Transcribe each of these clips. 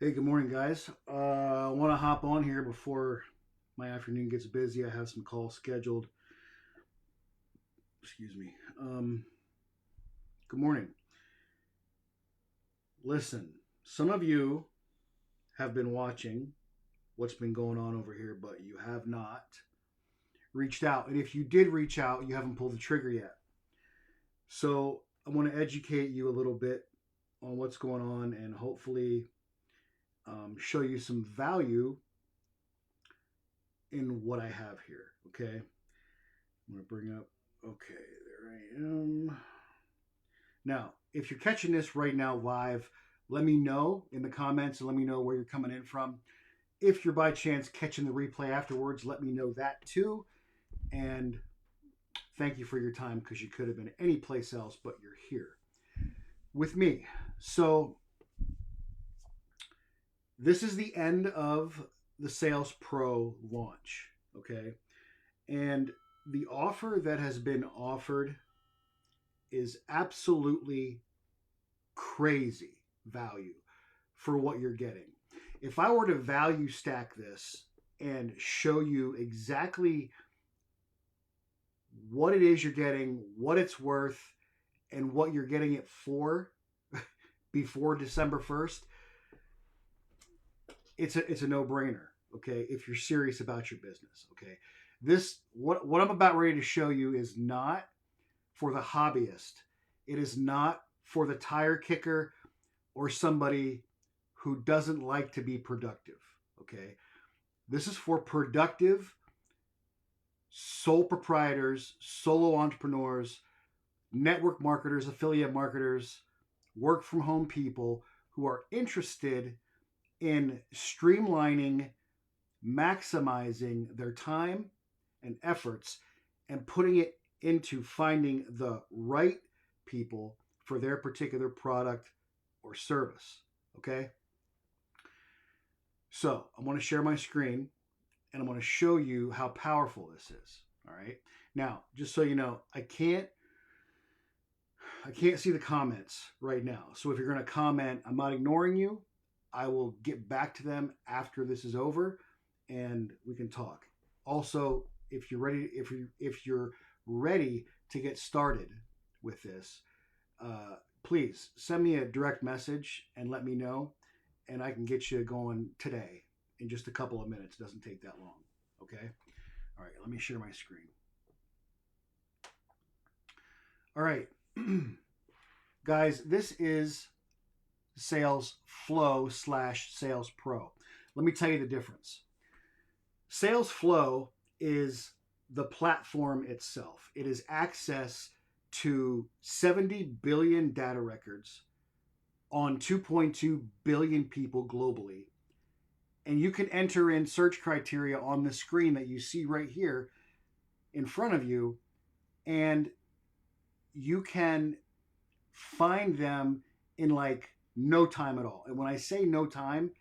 Hey, good morning, guys. I want to hop on here before my afternoon gets busy. I have some calls scheduled. Excuse me. Good morning. Listen, some of you have been watching what's been going on over here, but you have not reached out. And if you did reach out, you haven't pulled the trigger yet. So I want to educate you a little bit on what's going on and hopefully show you some value in what I have here. Okay. I'm going to bring up, okay, there I am. Now, if you're catching this right now live, let me know in the comments and let me know where you're coming in from. If you're by chance catching the replay afterwards, let me know that too. And thank you for your time because you could have been any place else, but you're here with me. So, this is the end of the SalesPRO launch, okay? And the offer that has been offered is absolutely crazy value for what you're getting. If I were to value stack this and show you exactly what it is you're getting, what it's worth, and what you're getting it for before December 1st, it's a no-brainer, okay, if you're serious about your business, okay? This what I'm about ready to show you is not for the hobbyist. It is not for the tire kicker or somebody who doesn't like to be productive, okay? This is for productive sole proprietors, solo entrepreneurs, network marketers, affiliate marketers, work from home people who are interested in streamlining, maximizing their time and efforts and putting it into finding the right people for their particular product or service. Okay? So, I want to share my screen and I'm going to show you how powerful this is. All right? Now, just so you know, I can't see the comments right now. So if you're going to comment, I'm not ignoring you. I will get back to them after this is over and we can talk. Also, if you're ready to get started with this, please send me a direct message and let me know, and I can get you going today in just a couple of minutes. It doesn't take that long. Okay? All right, let me share my screen. All right. Guys, this is SalesFlow / SalesPRO. Let me tell you the difference. SalesFlow is the platform itself. It is access to 70 billion data records on 2.2 billion people globally. And you can enter in search criteria on the screen that you see right here in front of you, and you can find them in like no time at all. And when I say no time,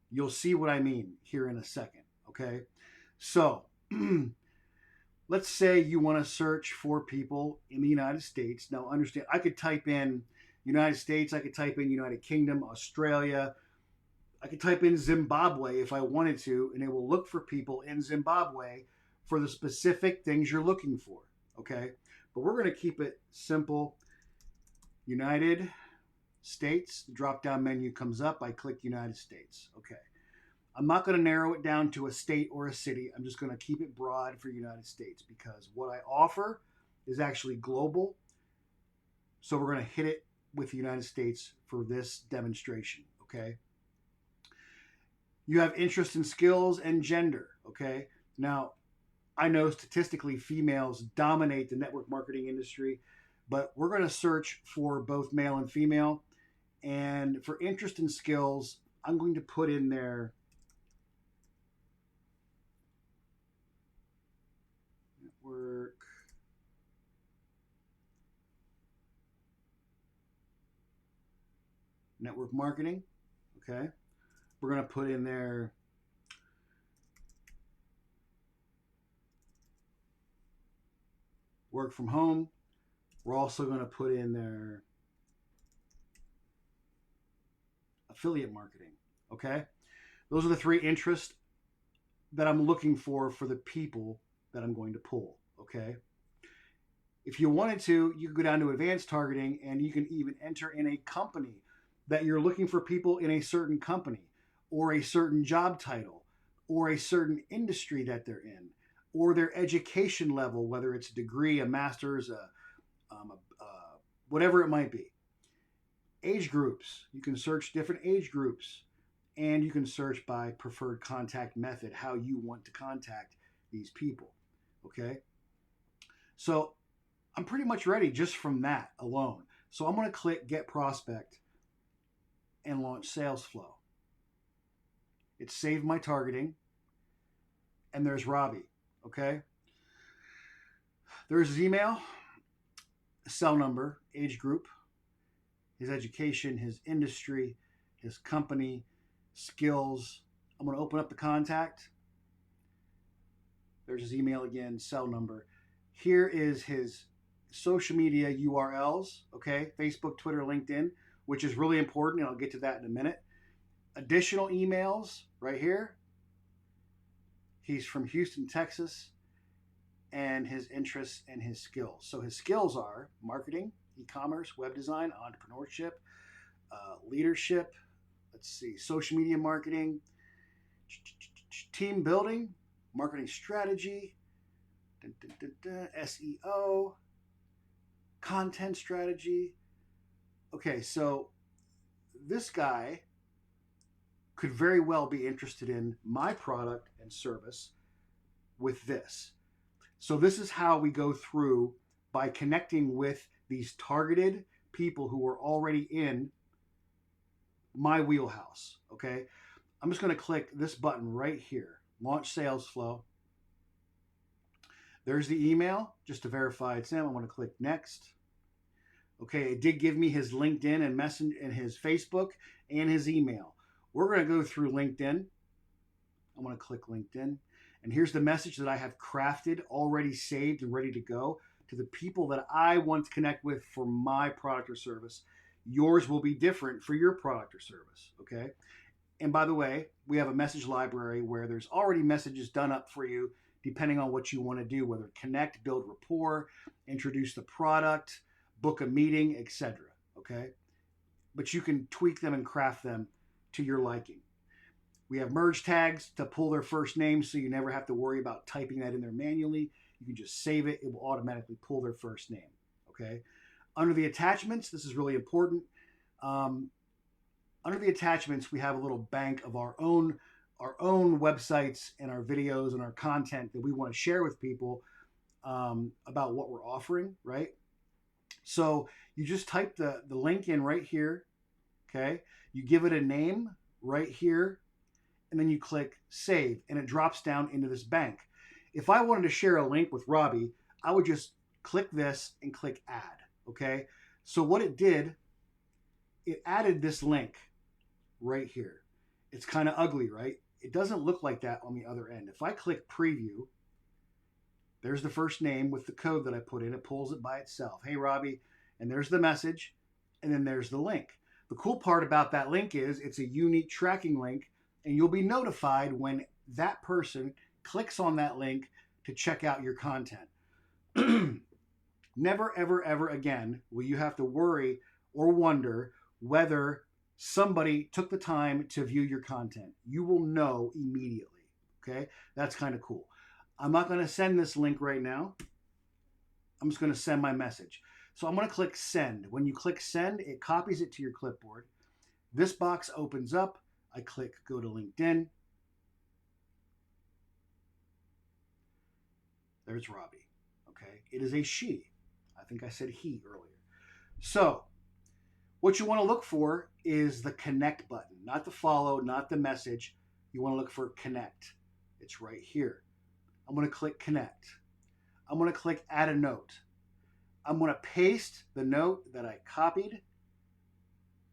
you'll see what I mean here in a second. Okay. So let's say you want to search for people in the United States. Now, understand, I could type in United States, I could type in United Kingdom, Australia, I could type in Zimbabwe if I wanted to, and it will look for people in Zimbabwe for the specific things you're looking for. Okay. But we're going to keep it simple. United States, the drop down menu comes up. I click United States. Okay. I'm not going to narrow it down to a state or a city. I'm just going to keep it broad for United States because what I offer is actually global. So we're going to hit it with the United States for this demonstration. Okay. You have interest in skills and gender. Okay. Now, I know statistically females dominate the network marketing industry, but we're going to search for both male and female. And for interest in skills, I'm going to put in there network marketing. Okay. We're going to put in there work from home. We're also going to put in there affiliate marketing. Okay. Those are the 3 interests that I'm looking for the people that I'm going to pull. Okay. If you wanted to, you could go down to advanced targeting and you can even enter in a company that you're looking for people in a certain company or a certain job title or a certain industry that they're in or their education level, whether it's a degree, a master's, whatever it might be. Age groups, you can search different age groups and you can search by preferred contact method, how you want to contact these people. Okay. So I'm pretty much ready just from that alone. So I'm going to click Get Prospect and launch SalesFlow. It saved my targeting, and there's Robbie. Okay. There's his email, cell number, age group, his education, his industry, his company, skills. I'm going to open up the contact. There's his email again, cell number. Here is his social media URLs, okay? Facebook, Twitter, LinkedIn, which is really important, and I'll get to that in a minute. Additional emails right here. He's from Houston, Texas, and his interests and his skills. So his skills are marketing, e-commerce, web design, entrepreneurship, leadership, let's see, social media marketing, team building, marketing strategy, SEO, content strategy. Okay, so this guy could very well be interested in my product and service with this. So this is how we go through by connecting with these targeted people who are already in my wheelhouse. Okay, I'm just going to click this button right here, launch SalesFlow. There's the email, just to verify it's him. I want to click next. Okay, it did give me his LinkedIn and Messenger and his Facebook and his email. We're going to go through LinkedIn. I'm going to click LinkedIn. And here's the message that I have crafted, already saved and ready to go to the people that I want to connect with for my product or service. Yours will be different for your product or service, okay? And by the way, we have a message library where there's already messages done up for you depending on what you want to do, whether connect, build rapport, introduce the product, book a meeting, etc. Okay? But you can tweak them and craft them to your liking. We have merge tags to pull their first name so you never have to worry about typing that in there manually. You can just save it. It will automatically pull their first name. Okay? Under the attachments, this is really important. Under the attachments, we have a little bank of our own websites and our videos and our content that we want to share with people about what we're offering, right? So you just type the link in right here, okay? You give it a name right here, and then you click save, and it drops down into this bank. If I wanted to share a link with Robbie, I would just click this and click add, okay? So what it did, it added this link right here. It's kind of ugly, right? It doesn't look like that on the other end. If I click preview, there's the first name with the code that I put in. It pulls it by itself. Hey, Robbie. And there's the message. And then there's the link. The cool part about that link is it's a unique tracking link, and you'll be notified when that person clicks on that link to check out your content. Never, ever, ever again will you have to worry or wonder whether somebody took the time to view your content. You will know immediately. Okay? That's kind of cool. I'm not going to send this link right now. I'm just going to send my message. So I'm going to click send. When you click send, it copies it to your clipboard. This box opens up. I click go to LinkedIn. There's Robbie. Okay? It is a she. I think I said he earlier. So what you want to look for is the connect button, not the follow, not the message. You want to look for connect. It's right here. I'm going to click connect. I'm going to click add a note. I'm going to paste the note that I copied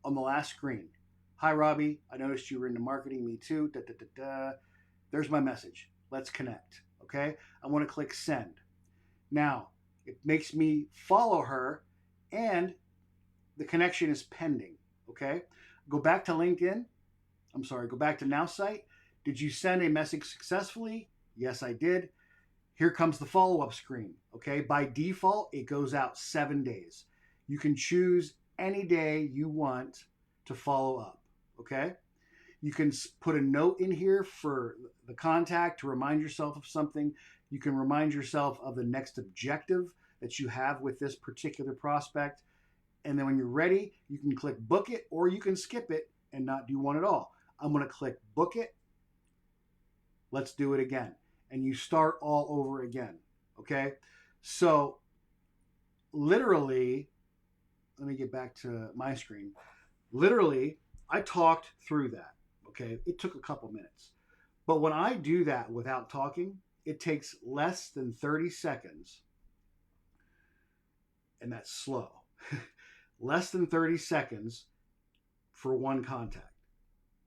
on the last screen. Hi, Robbie. I noticed you were into marketing. Me too. Da, da, da, da. There's my message. Let's connect. Okay. I want to click send. Now, it makes me follow her, and the connection is pending. Okay. Go back to LinkedIn. I'm sorry, go back to now site. Did you send a message successfully? Yes, I did. Here comes the follow-up screen. Okay, by default, it goes out 7 days. You can choose any day you want to follow up. Okay, you can put a note in here for the contact to remind yourself of something. You can remind yourself of the next objective that you have with this particular prospect. And then when you're ready, you can click book it, or you can skip it and not do one at all. I'm going to click book it. Let's do it again. And you start all over again. Okay. So literally, let me get back to my screen. Literally, I talked through that. Okay. It took a couple minutes. But when I do that without talking, it takes less than 30 seconds. And that's slow. Less than 30 seconds for one contact.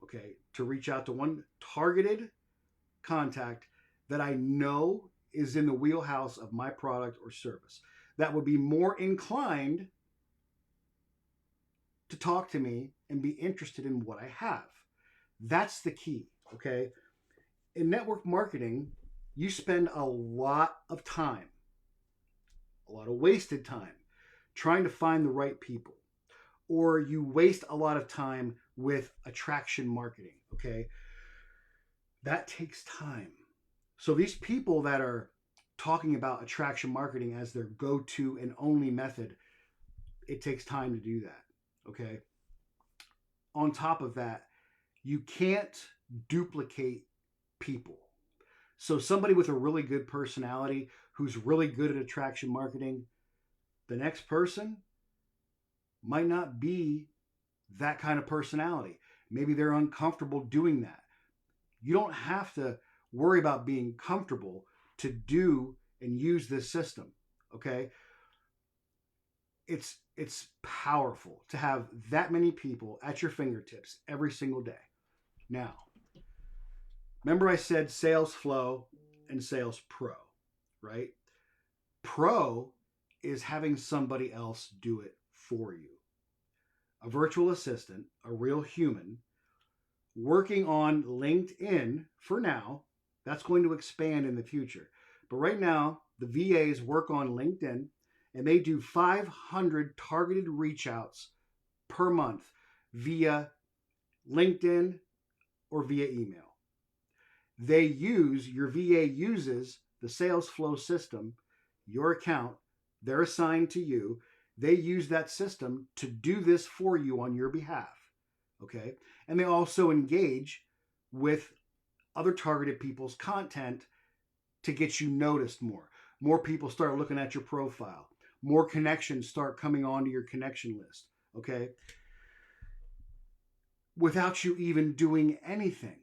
Okay. To reach out to one targeted contact that I know is in the wheelhouse of my product or service, that would be more inclined to talk to me and be interested in what I have. That's the key, okay? In network marketing, you spend a lot of time, a lot of wasted time, trying to find the right people, or you waste a lot of time with attraction marketing, okay? That takes time. So these people that are talking about attraction marketing as their go-to and only method, it takes time to do that, okay? On top of that, you can't duplicate people. So somebody with a really good personality who's really good at attraction marketing, the next person might not be that kind of personality. Maybe they're uncomfortable doing that. You don't have to worry about being comfortable to do and use this system, okay? It's powerful to have that many people at your fingertips every single day. Now, remember I said Sales Flow and Sales Pro, right? Pro is having somebody else do it for you. A virtual assistant, a real human, working on LinkedIn for now. That's going to expand in the future. But right now, the VAs work on LinkedIn and they do 500 targeted reach outs per month via LinkedIn or via email. Your VA uses the Sales Flow system, your account, they're assigned to you. They use that system to do this for you on your behalf. Okay. And they also engage with other targeted people's content to get you noticed more. More people start looking at your profile. More connections start coming onto your connection list. Okay. Without you even doing anything.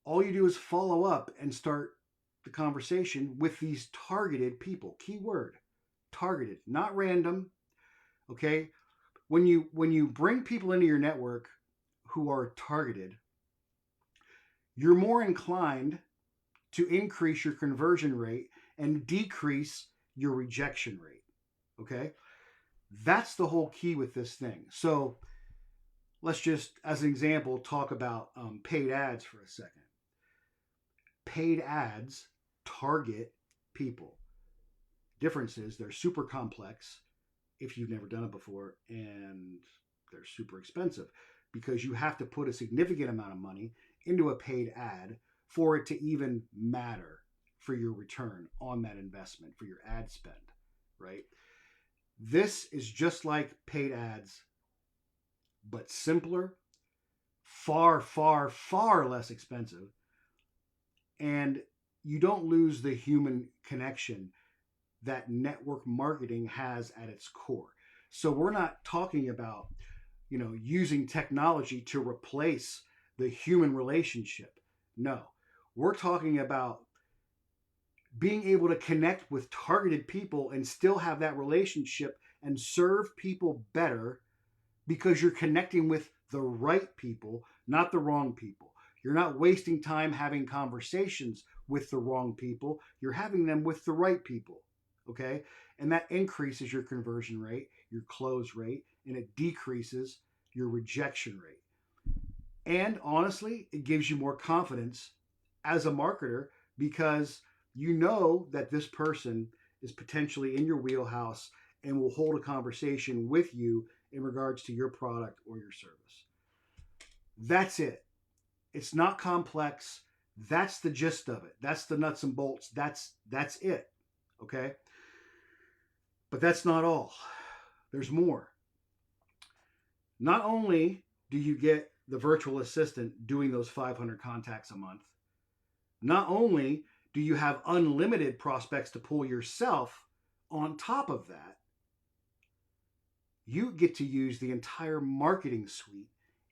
All you do is follow up and start the conversation with these targeted people. Keyword, targeted, not random. Okay. When you bring people into your network who are targeted, you're more inclined to increase your conversion rate and decrease your rejection rate. Okay. That's the whole key with this thing. So let's just, as an example, talk about paid ads for a second. Paid ads target people. Difference is they're super complex if you've never done it before, and they're super expensive because you have to put a significant amount of money into a paid ad for it to even matter for your return on that investment, for your ad spend, right? This is just like paid ads, but simpler, far, far, far less expensive, and you don't lose the human connection that network marketing has at its core. So we're not talking about, using technology to replace the human relationship. No, we're talking about being able to connect with targeted people and still have that relationship and serve people better because you're connecting with the right people, not the wrong people. You're not wasting time having conversations with the wrong people. You're having them with the right people. Okay. And that increases your conversion rate, your close rate, and it decreases your rejection rate. And honestly, it gives you more confidence as a marketer because you know that this person is potentially in your wheelhouse and will hold a conversation with you in regards to your product or your service. That's it. It's not complex. That's the gist of it. That's the nuts and bolts. That's it. Okay? But that's not all. There's more. Not only do you get the virtual assistant doing those 500 contacts a month, not only do you have unlimited prospects to pull yourself, on top of that, you get to use the entire marketing suite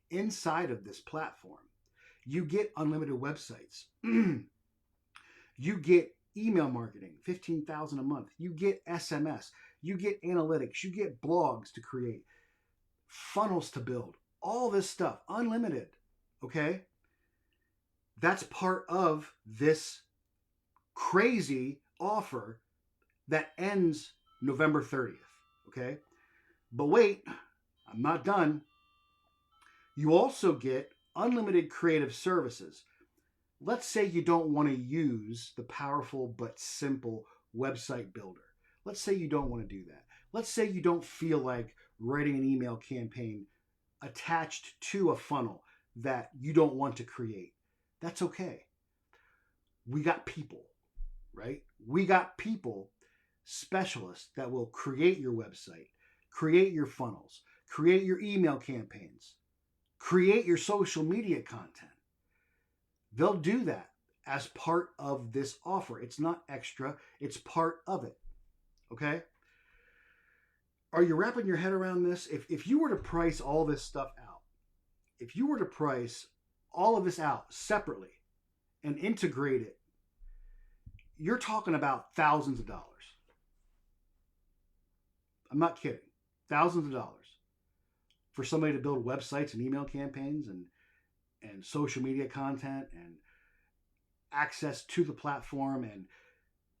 inside of this platform. You get unlimited websites. You get email marketing, 15,000 a month. You get SMS. You get analytics. You get blogs to create, funnels to build, all this stuff, unlimited. Okay? That's part of this crazy offer that ends November 30th. Okay? But wait, I'm not done. You also get unlimited creative services. Let's say you don't want to use the powerful but simple website builder. Let's say you don't want to do that. Let's say you don't feel like writing an email campaign attached to a funnel that you don't want to create. That's okay. We got people, right? We got people, specialists that will create your website, create your funnels, create your email campaigns, create your social media content. They'll do that as part of this offer. It's not extra, it's part of it. Okay? Are you wrapping your head around this? If you were to price all this stuff out, if you were to price all of this out separately and integrate it, you're talking about thousands of dollars. I'm not kidding. Thousands of dollars for somebody to build websites and email campaigns and social media content and access to the platform and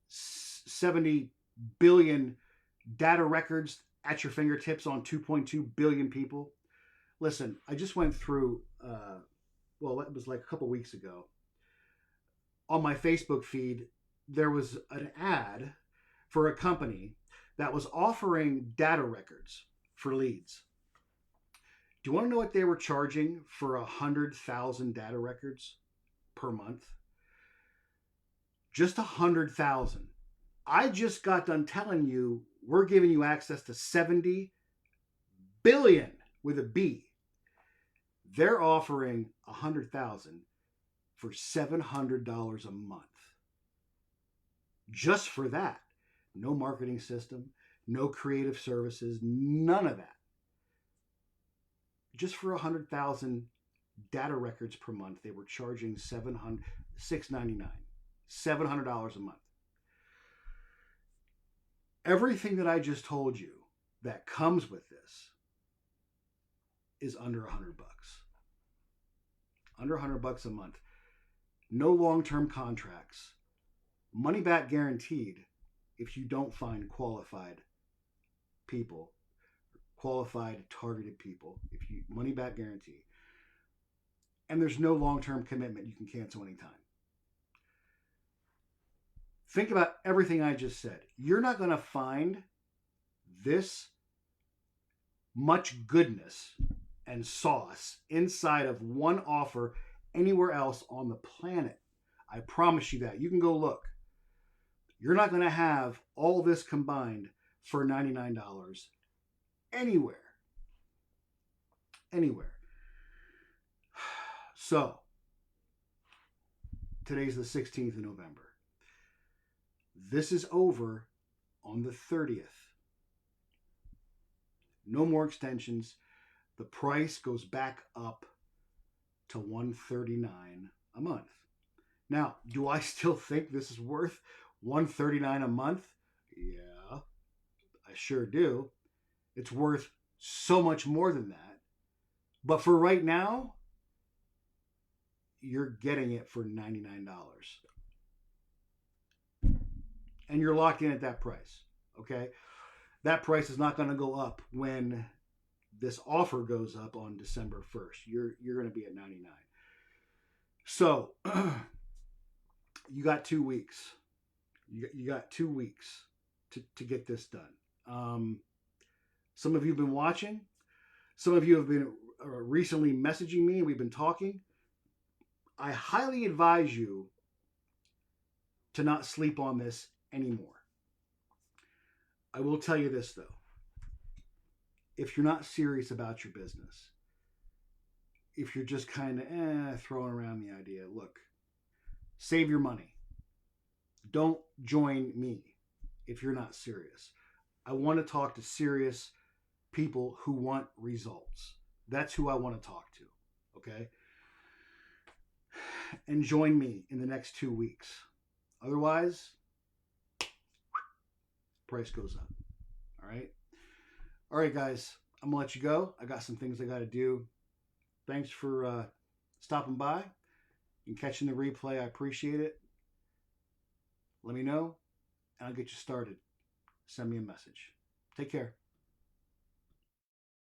70 billion data records at your fingertips on 2.2 billion people. Listen, I just went through, it was like a couple weeks ago. On my Facebook feed, there was an ad for a company that was offering data records for leads. Do you want to know what they were charging for 100,000 data records per month? Just 100,000. I just got done telling you we're giving you access to 70 billion with a B. They're offering 100,000 for $700 a month. Just for that. No marketing system, no creative services, none of that. Just for 100,000 data records per month, they were charging $699, $700 a month. Everything that I just told you that comes with this is under $100. Under $100 a month. No long-term contracts. Money back guaranteed if you don't find qualified people. Qualified, targeted people. If you money back guarantee. And there's no long-term commitment. You can cancel anytime. Think about everything I just said. You're not going to find this much goodness and sauce inside of one offer anywhere else on the planet. I promise you that. You can go look. You're not going to have all this combined for $99 anywhere. Anywhere. So, today's the 16th of November. This is over on the 30th. No more extensions. The price goes back up to $139 a month. Now, do I still think this is worth $139 a month? Yeah, I sure do. It's worth so much more than that. But for right now, you're getting it for $99. And you're locked in at that price, okay? That price is not going to go up when this offer goes up on December 1st. You're going to be at 99. So you got 2 weeks. You got 2 weeks to get this done. Some of you have been watching. Some of you have been recently messaging me, and we've been talking. I highly advise you to not sleep on this anymore. I will tell you this, though. If you're not serious about your business, if you're just kind of throwing around the idea, look, save your money. Don't join me if you're not serious. I want to talk to serious people who want results. That's who I want to talk to, okay? And join me in the next 2 weeks. Otherwise, price goes up, all right? All right, guys, I'm going to let you go. I got some things I got to do. Thanks for stopping by and catching the replay. I appreciate it. Let me know, and I'll get you started. Send me a message. Take care.